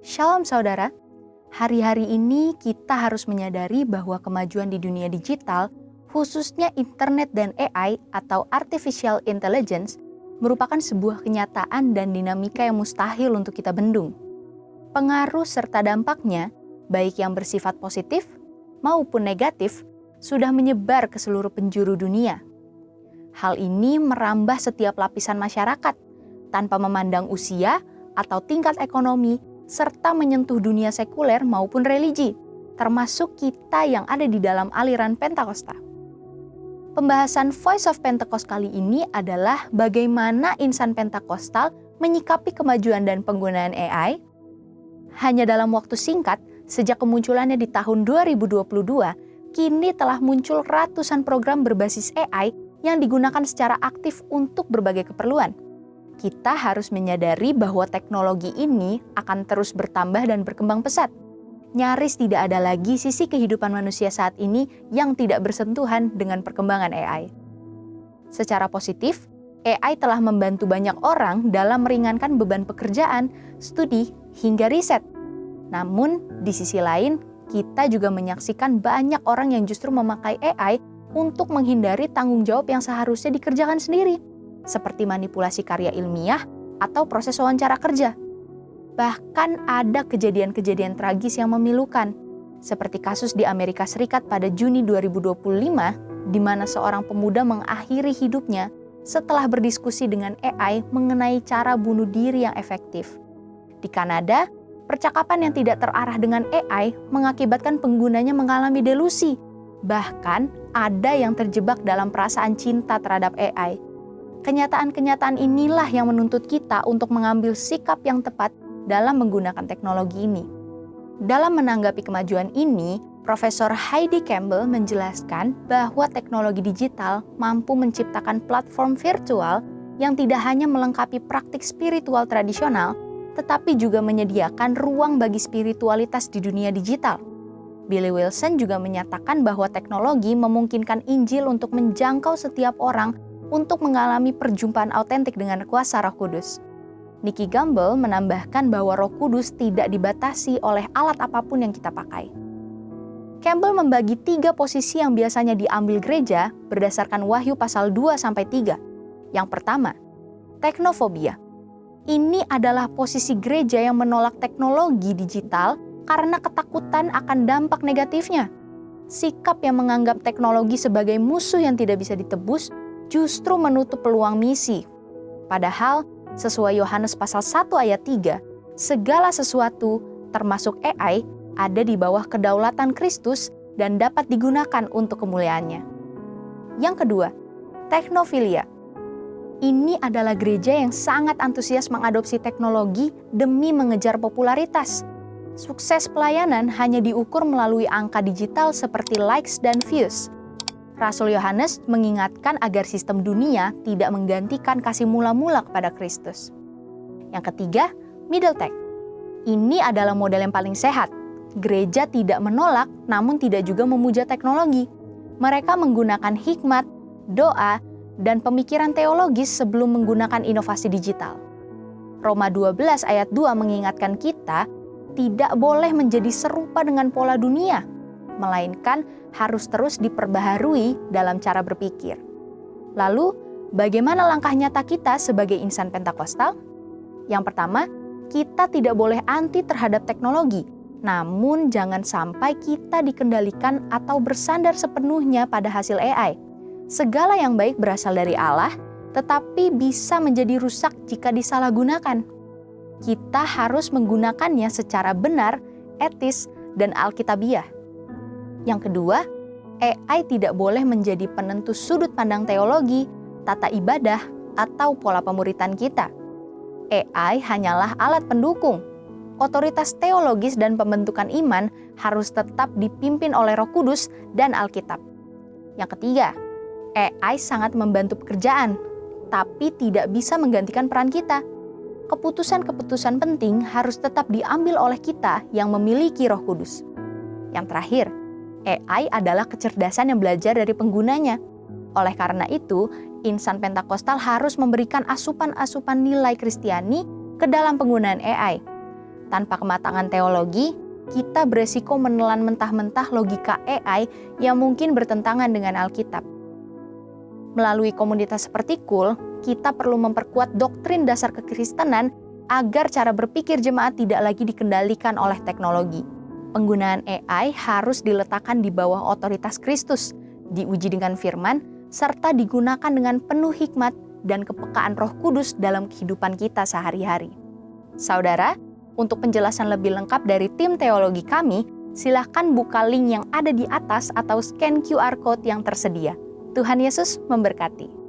Shalom saudara, hari-hari ini kita harus menyadari bahwa kemajuan di dunia digital, khususnya internet dan AI atau artificial intelligence, merupakan sebuah kenyataan dan dinamika yang mustahil untuk kita bendung. Pengaruh serta dampaknya, baik yang bersifat positif maupun negatif, sudah menyebar ke seluruh penjuru dunia. Hal ini merambah setiap lapisan masyarakat, tanpa memandang usia atau tingkat ekonomi, serta menyentuh dunia sekuler maupun religi, termasuk kita yang ada di dalam aliran Pentakosta. Pembahasan Voice of Pentecost kali ini adalah bagaimana insan Pentakostal menyikapi kemajuan dan penggunaan AI. Hanya dalam waktu singkat, sejak kemunculannya di tahun 2022, kini telah muncul ratusan program berbasis AI yang digunakan secara aktif untuk berbagai keperluan. Kita harus menyadari bahwa teknologi ini akan terus bertambah dan berkembang pesat. Nyaris tidak ada lagi sisi kehidupan manusia saat ini yang tidak bersentuhan dengan perkembangan AI. Secara positif, AI telah membantu banyak orang dalam meringankan beban pekerjaan, studi, hingga riset. Namun, di sisi lain, kita juga menyaksikan banyak orang yang justru memakai AI untuk menghindari tanggung jawab yang seharusnya dikerjakan sendiri, seperti manipulasi karya ilmiah atau proses wawancara kerja. Bahkan ada kejadian-kejadian tragis yang memilukan, seperti kasus di Amerika Serikat pada Juni 2025, di mana seorang pemuda mengakhiri hidupnya setelah berdiskusi dengan AI mengenai cara bunuh diri yang efektif. Di Kanada, percakapan yang tidak terarah dengan AI mengakibatkan penggunanya mengalami delusi. Bahkan ada yang terjebak dalam perasaan cinta terhadap AI. Kenyataan-kenyataan inilah yang menuntut kita untuk mengambil sikap yang tepat dalam menggunakan teknologi ini. Dalam menanggapi kemajuan ini, Profesor Heidi Campbell menjelaskan bahwa teknologi digital mampu menciptakan platform virtual yang tidak hanya melengkapi praktik spiritual tradisional, tetapi juga menyediakan ruang bagi spiritualitas di dunia digital. Billy Wilson juga menyatakan bahwa teknologi memungkinkan Injil untuk menjangkau setiap orang untuk mengalami perjumpaan autentik dengan kuasa Roh Kudus. Nicky Gumbel menambahkan bahwa Roh Kudus tidak dibatasi oleh alat apapun yang kita pakai. Campbell membagi 3 posisi yang biasanya diambil gereja berdasarkan Wahyu pasal 2-3. Yang pertama, teknofobia. Ini adalah posisi gereja yang menolak teknologi digital karena ketakutan akan dampak negatifnya. Sikap yang menganggap teknologi sebagai musuh yang tidak bisa ditebus justru menutup peluang misi. Padahal, sesuai Yohanes pasal 1 ayat 3, segala sesuatu, termasuk AI, ada di bawah kedaulatan Kristus dan dapat digunakan untuk kemuliaannya. Yang kedua, teknofilia. Ini adalah gereja yang sangat antusias mengadopsi teknologi demi mengejar popularitas. Sukses pelayanan hanya diukur melalui angka digital seperti likes dan views. Rasul Yohanes mengingatkan agar sistem dunia tidak menggantikan kasih mula-mula kepada Kristus. Yang ketiga, middle tech. Ini adalah model yang paling sehat. Gereja tidak menolak, namun tidak juga memuja teknologi. Mereka menggunakan hikmat, doa, dan pemikiran teologis sebelum menggunakan inovasi digital. Roma 12 ayat 2 mengingatkan kita tidak boleh menjadi serupa dengan pola dunia, melainkan harus terus diperbaharui dalam cara berpikir. Lalu, bagaimana langkah nyata kita sebagai insan Pentakostal? Yang pertama, kita tidak boleh anti terhadap teknologi, namun jangan sampai kita dikendalikan atau bersandar sepenuhnya pada hasil AI. Segala yang baik berasal dari Allah, tetapi bisa menjadi rusak jika disalahgunakan. Kita harus menggunakannya secara benar, etis, dan alkitabiah. Yang kedua, AI tidak boleh menjadi penentu sudut pandang teologi, tata ibadah, atau pola pemuritan kita. AI hanyalah alat pendukung. Otoritas teologis dan pembentukan iman harus tetap dipimpin oleh Roh Kudus dan Alkitab. Yang ketiga, AI sangat membantu pekerjaan, tapi tidak bisa menggantikan peran kita. Keputusan-keputusan penting harus tetap diambil oleh kita yang memiliki Roh Kudus. Yang terakhir, AI adalah kecerdasan yang belajar dari penggunanya. Oleh karena itu, insan Pentakostal harus memberikan asupan-asupan nilai Kristiani ke dalam penggunaan AI. Tanpa kematangan teologi, kita beresiko menelan mentah-mentah logika AI yang mungkin bertentangan dengan Alkitab. Melalui komunitas seperti KUL, kita perlu memperkuat doktrin dasar kekristenan agar cara berpikir jemaat tidak lagi dikendalikan oleh teknologi. Penggunaan AI harus diletakkan di bawah otoritas Kristus, diuji dengan firman, serta digunakan dengan penuh hikmat dan kepekaan Roh Kudus dalam kehidupan kita sehari-hari. Saudara, untuk penjelasan lebih lengkap dari tim teologi kami, silakan buka link yang ada di atas atau scan QR Code yang tersedia. Tuhan Yesus memberkati.